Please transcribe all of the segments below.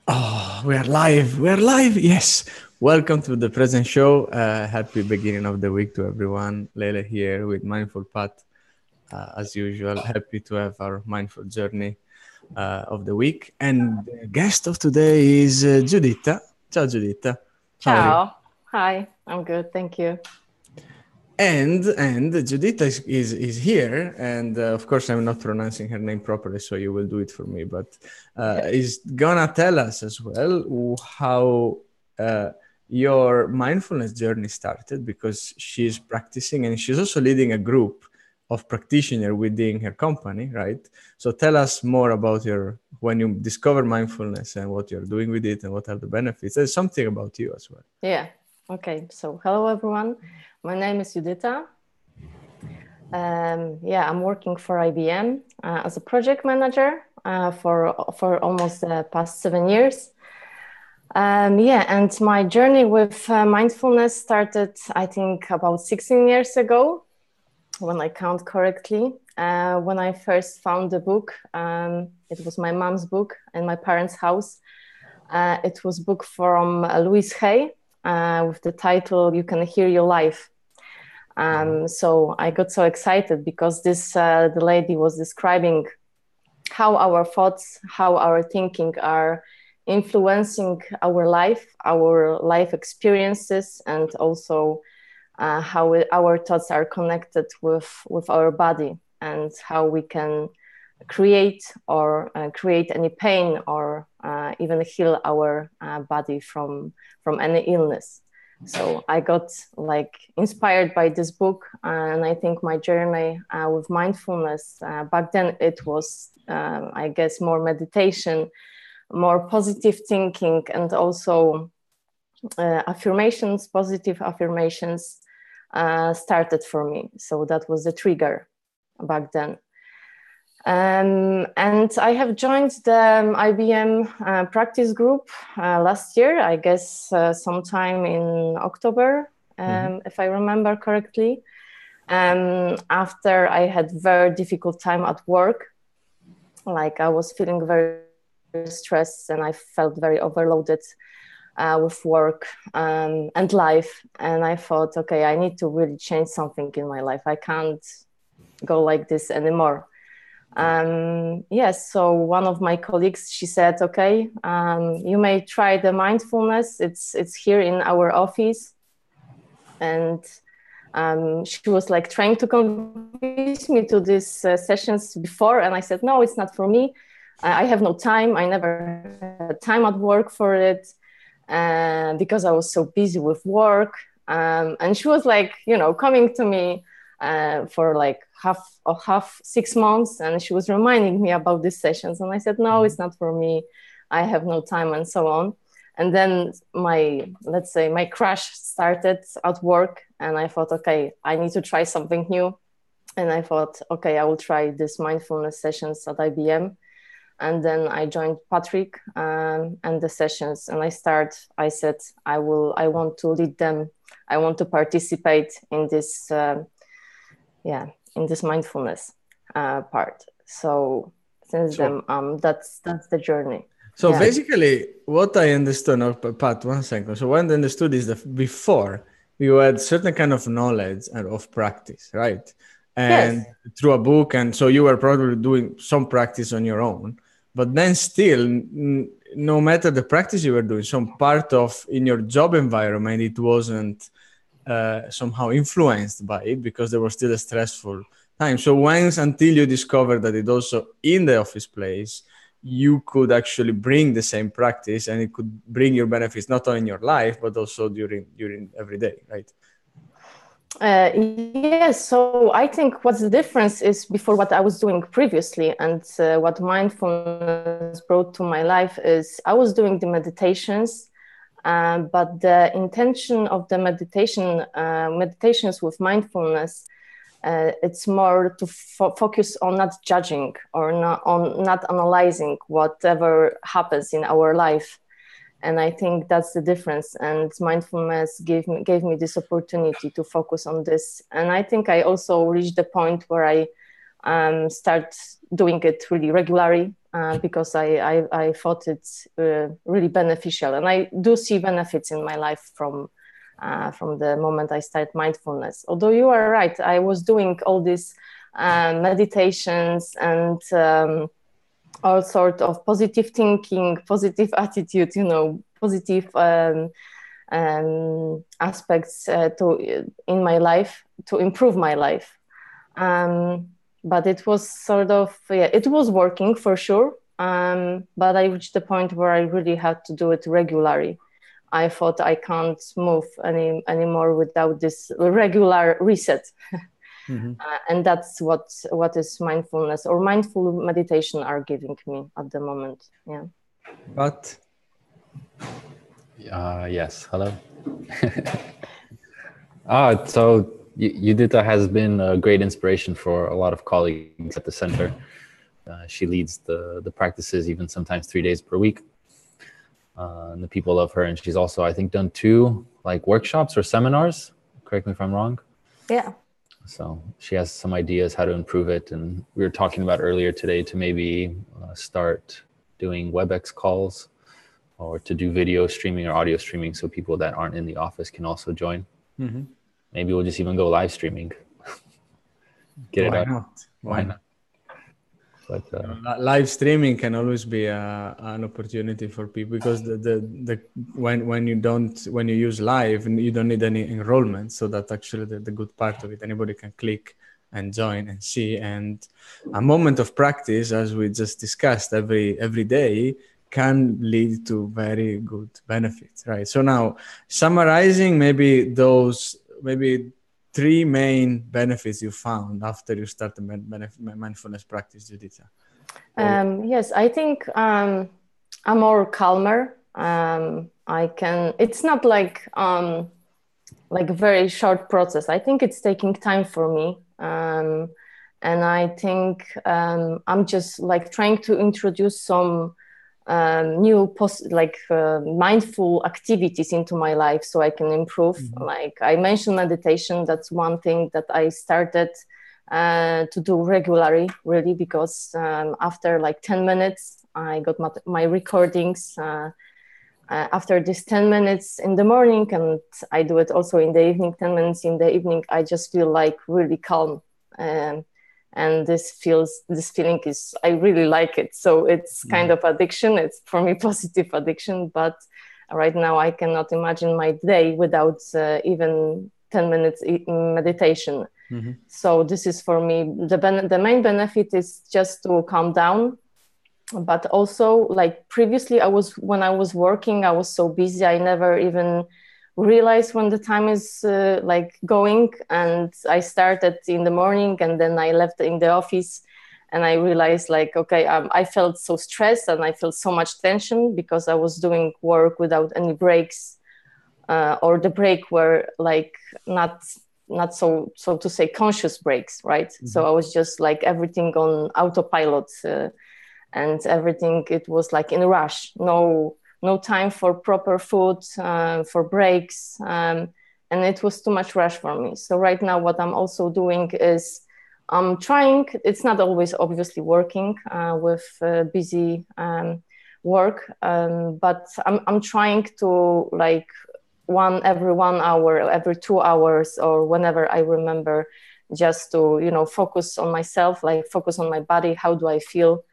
Oh, we are live. We are live. Yes. Welcome to the present show. Happy beginning of the week to everyone. Lele here with MindfulPat. As usual, happy to have our mindful journey of the week. And the guest of today is Judyta. Ciao, Judyta. How are you? Ciao. Hi, I'm good, thank you. And Judyta is here, and of course I'm not pronouncing her name properly, so you will do it for me. But is gonna tell us as well how your mindfulness journey started, because she's practicing and she's also leading a group of practitioners within her company, right? So tell us more about your when you discover mindfulness and what you're doing with it and what are the benefits. There's something about you as well. Yeah, okay. So hello everyone. My name is Judyta. I'm working for IBM as a project manager for almost the past 7 years. And my journey with mindfulness started, I think, about 16 years ago, when I count correctly. When I first found the book, it was my mom's book in my parents' house. It was a book from Louise Hay with the title "You Can Hear Your Life." So I got so excited because the lady was describing how our thoughts, how our thinking are influencing our life experiences, and also how our thoughts are connected with our body, and how we can create any pain or even heal our body from any illness. So I got inspired by this book, and I think my journey with mindfulness back then, it was I guess more meditation, more positive thinking, and also positive affirmations started for me. So that was the trigger back then. And I have joined the IBM practice group last year, I guess sometime in October, if I remember correctly. After I had very difficult time at work, like I was feeling very stressed and I felt very overloaded with work and life. And I thought, okay, I need to really change something in my life. I can't go like this anymore. So one of my colleagues, she said, okay, you may try the mindfulness. It's here in our office. And she was like trying to convince me to these sessions before. And I said, no, it's not for me. I have no time. I never had time at work for it because I was so busy with work. And she was like, coming to me for like half 6 months, and she was reminding me about these sessions, and I said, no, it's not for me, I have no time, and so on. And then my crash started at work, and I thought, okay, I need to try something new. And I thought, okay, I will try this mindfulness sessions at IBM. And then I joined Patrick and the sessions, and I said, I want to lead them, I want to participate in this in this mindfulness part. So since then, that's the journey. So basically, what I understood, Pat, 1 second. So what I understood is that before you had certain kind of knowledge and of practice, right? And through a book, and so you were probably doing some practice on your own. But then still, no matter the practice you were doing, some part of in your job environment, it wasn't somehow influenced by it because there was still a stressful time. So once until you discovered that it also in the office place, you could actually bring the same practice and it could bring your benefits not only in your life, but also during every day, right? Yes. So I think what's the difference is before what I was doing previously and what mindfulness brought to my life is I was doing the meditations, but the intention of the meditations with mindfulness, it's more to focus on not judging or not analyzing whatever happens in our life. And I think that's the difference. And mindfulness gave me this opportunity to focus on this. And I think I also reached the point where I start doing it really regularly. because I thought it's really beneficial, and I do see benefits in my life from the moment I started mindfulness. Although you are right, I was doing all these meditations and all sort of positive thinking, positive attitude, positive aspects in my life to improve my life. But it was sort of, it was working for sure. But I reached the point where I really had to do it regularly. I thought I can't move anymore without this regular reset. And that's what is mindfulness or mindful meditation are giving me at the moment. Yeah. But yes, hello. So Judyta has been a great inspiration for a lot of colleagues at the center. She leads the practices even sometimes 3 days per week. And the people love her. And she's also, I think, done 2 workshops or seminars. Correct me if I'm wrong. Yeah. So she has some ideas how to improve it. And we were talking about earlier today to maybe start doing WebEx calls or to do video streaming or audio streaming so people that aren't in the office can also join. Maybe we'll just even go live streaming. Get why it out. not? Why not? But live streaming can always be an opportunity for people, because when you use live, you don't need any enrollment. So that's actually the good part of it. Anybody can click and join and see. And a moment of practice, as we just discussed, every day can lead to very good benefits, right? So now, summarizing maybe 3 main benefits you found after you started mindfulness practice, Judyta. Yes, I think I'm more calmer. It's not like a very short process. I think it's taking time for me. And I think I'm just trying to introduce some new mindful activities into my life so I can improve. Like I mentioned meditation, that's one thing that I started to do regularly, really, because after 10 minutes, I got my recordings after this 10 minutes in the morning, and I do it also in the evening, 10 minutes in the evening. I just feel really calm. And this feeling is, I really like it. So it's kind of addiction. It's for me positive addiction. But right now I cannot imagine my day without even 10 minutes meditation. So this is for me, the main benefit is just to calm down. But also previously when I was working, I was so busy. I never even realize when the time is going, and I started in the morning and then I left in the office, and I realized I felt so stressed and I felt so much tension because I was doing work without any breaks, or the break were not so to say conscious breaks, right? So I was just everything on autopilot, and everything, it was in a rush, no time for proper food, for breaks. And it was too much rush for me. So right now what I'm also doing is I'm trying, it's not always obviously working with busy work, but I'm trying to every 1 hour, every 2 hours, or whenever I remember, just to, focus on myself, focus on my body. How do I feel?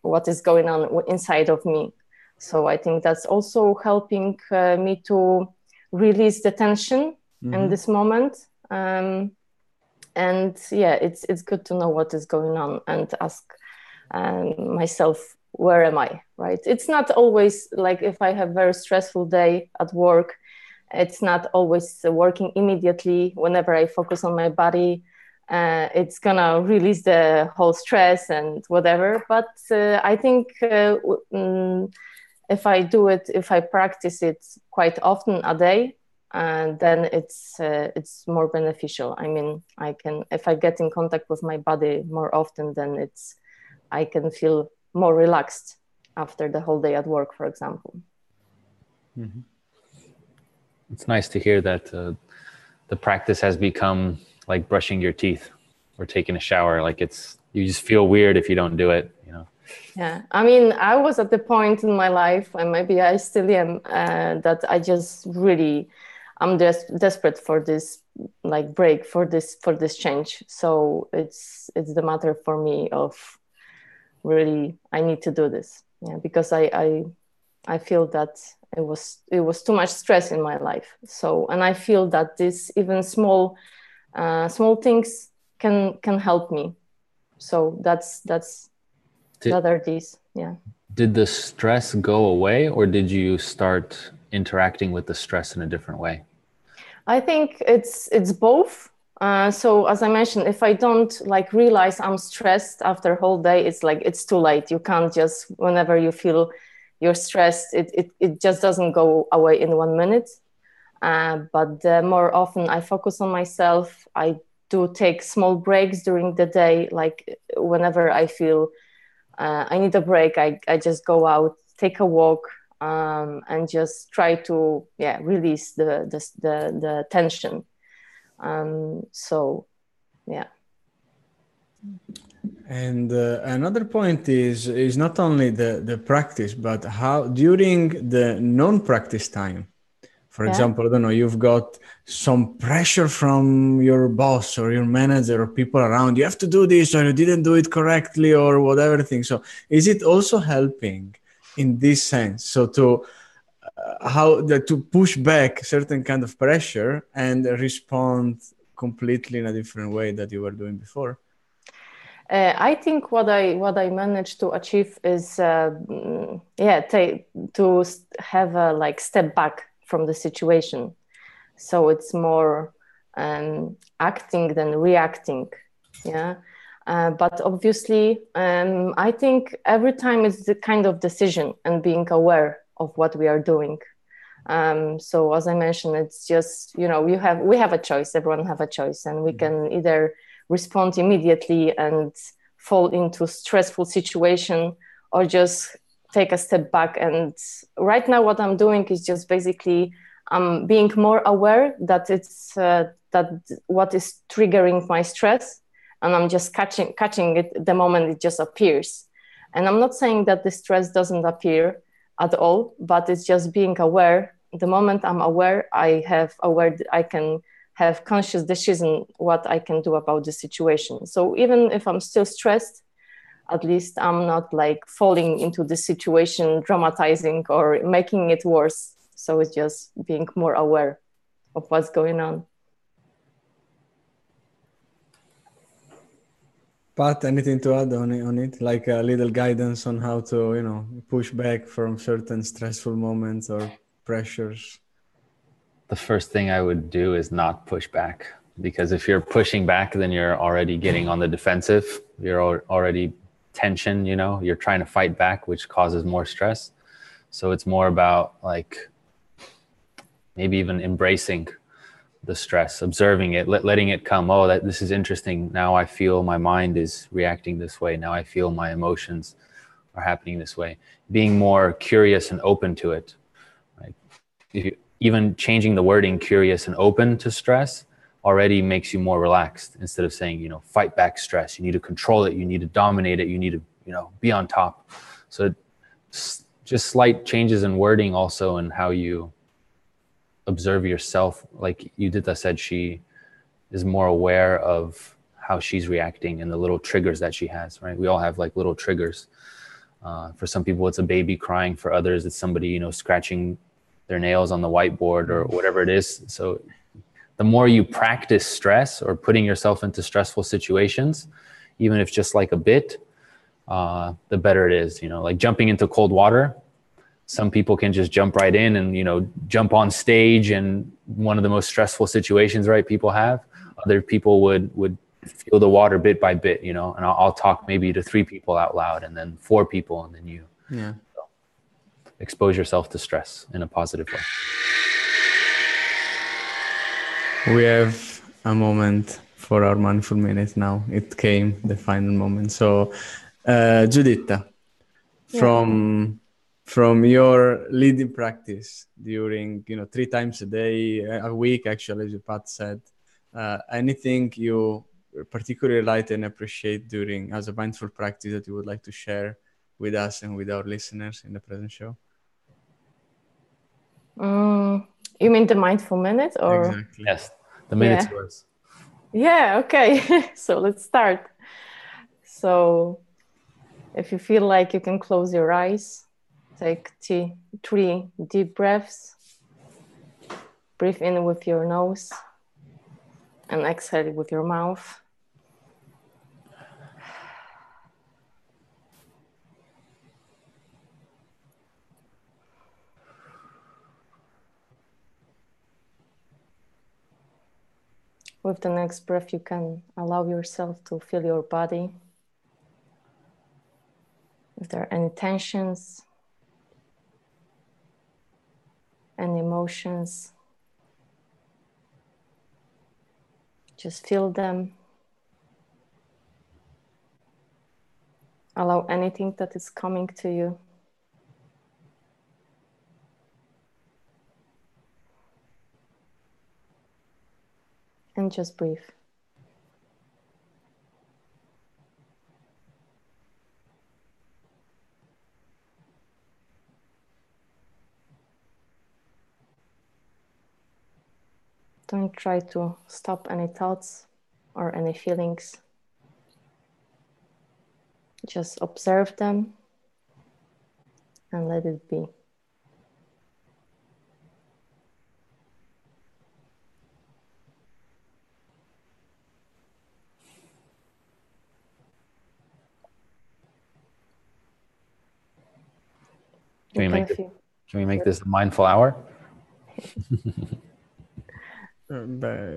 What is going on inside of me? So I think that's also helping me to release the tension in this moment. And yeah, it's good to know what is going on and ask myself, where am I, right? It's not always if I have a very stressful day at work, it's not always working immediately. Whenever I focus on my body, it's gonna release the whole stress and whatever. But I think if I practice it quite often a day, then it's more beneficial. I mean, if I get in contact with my body more often, then I can feel more relaxed after the whole day at work, for example. It's nice to hear that the practice has become like brushing your teeth or taking a shower. You just feel weird if you don't do it. Yeah, I mean, I was at the point in my life, and maybe I still am, that I just really, I'm just desperate for this like break, for this change. So it's the matter for me of really I need to do this. Yeah, because I feel that it was too much stress in my life. So, and I feel that this even small things can help me. So that are these. Yeah. Did the stress go away, or did you start interacting with the stress in a different way? I think it's both. So as I mentioned, if I don't like realize I'm stressed after a whole day, it's like it's too late. You can't just whenever you feel you're stressed, it just doesn't go away in 1 minute. But more often I focus on myself. I do take small breaks during the day, like whenever I feel I need a break, I just go out, take a walk, and just try to release the tension. So yeah. And another point is not only the practice, but how during the non-practice time. For example, I don't know, you've got some pressure from your boss or your manager or people around. You have to do this, or you didn't do it correctly, or whatever thing. So, is it also helping in this sense? So to push back certain kind of pressure and respond completely in a different way that you were doing before? I think what I managed to achieve is to have a like step back from the situation. So it's more acting than reacting. Yeah. But obviously, I think every time it's the kind of decision and being aware of what we are doing. So as I mentioned, it's just, we have a choice. Everyone have a choice, and we can either respond immediately and fall into stressful situation, or just take a step back. And right now what I'm doing is just basically being more aware that it's that what is triggering my stress, and I'm just catching it the moment it just appears. And I'm not saying that the stress doesn't appear at all, but it's just being aware. The moment I'm aware, I can have conscious decision what I can do about the situation. So even if I'm still stressed, at least I'm not like falling into the situation, dramatizing or making it worse. So it's just being more aware of what's going on. Pat, anything to add on it? Like a little guidance on how to, push back from certain stressful moments or pressures? The first thing I would do is not push back, because if you're pushing back, then you're already getting on the defensive. You're already tension, you're trying to fight back, which causes more stress. So it's more about like maybe even embracing the stress, observing it, letting it come. Oh, this is interesting. Now I feel my mind is reacting this way. Now I feel my emotions are happening this way. Being more curious and open to it. Right? Even changing the wording curious and open to stress already makes you more relaxed, instead of saying, fight back stress. You need to control it. You need to dominate it. You need to, be on top. So just slight changes in wording also, and how you observe yourself. Like Judyta said, she is more aware of how she's reacting and the little triggers that she has, right? We all have like little triggers. For some people, it's a baby crying. For others, it's somebody, scratching their nails on the whiteboard or whatever it is. So the more you practice stress or putting yourself into stressful situations, even if just like a bit, the better it is. Like jumping into cold water. Some people can just jump right in and, jump on stage, and one of the most stressful situations, right, people have. Other people would feel the water bit by bit, and I'll talk maybe to 3 people out loud, and then 4 people, and then you. Yeah. So expose yourself to stress in a positive way. We have a moment for our mindful minute now. It came, the final moment. So, Judyta, from your leading practice during 3 times a day, a week actually, as Pat said, anything you particularly like and appreciate during as a mindful practice that you would like to share with us and with our listeners in the present show? You mean the mindful minute, or? Exactly. Yes, the minute's yours. Yeah, okay. So let's start. So if you feel like you can close your eyes, take 3 deep breaths. Breathe in with your nose and exhale with your mouth. With the next breath, you can allow yourself to feel your body. If there are any tensions, any emotions, just feel them. Allow anything that is coming to you. And just breathe. Don't try to stop any thoughts or any feelings. Just observe them and let it be. Can we make this a mindful hour?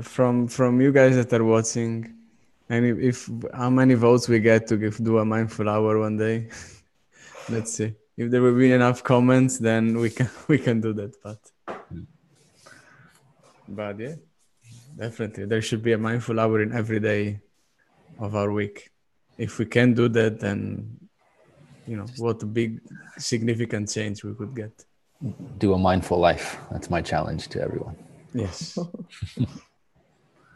From you guys that are watching, and if how many votes we get to do a mindful hour one day? Let's see. If there will be enough comments, then we can do that. But yeah, definitely there should be a mindful hour in every day of our week. If we can do that, then what a big significant change we could get. Do a mindful life. That's my challenge to everyone. Yes.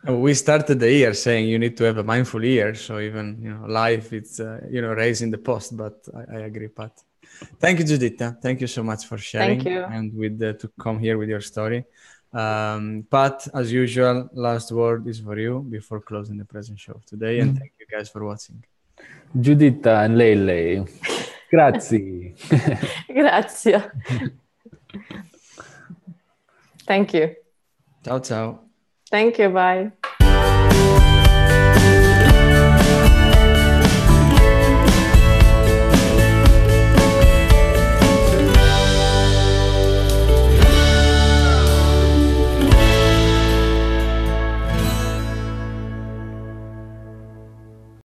We started the year saying you need to have a mindful year. So even life, it's raising the post. But I agree, Pat. Thank you, Judyta. Thank you so much for sharing. Thank you. And to come here with your story. Pat, as usual, last word is for you before closing the present show today. And thank you guys for watching. Judyta and Lele, grazie. Grazie. Thank you. Ciao, ciao. Thank you. Bye.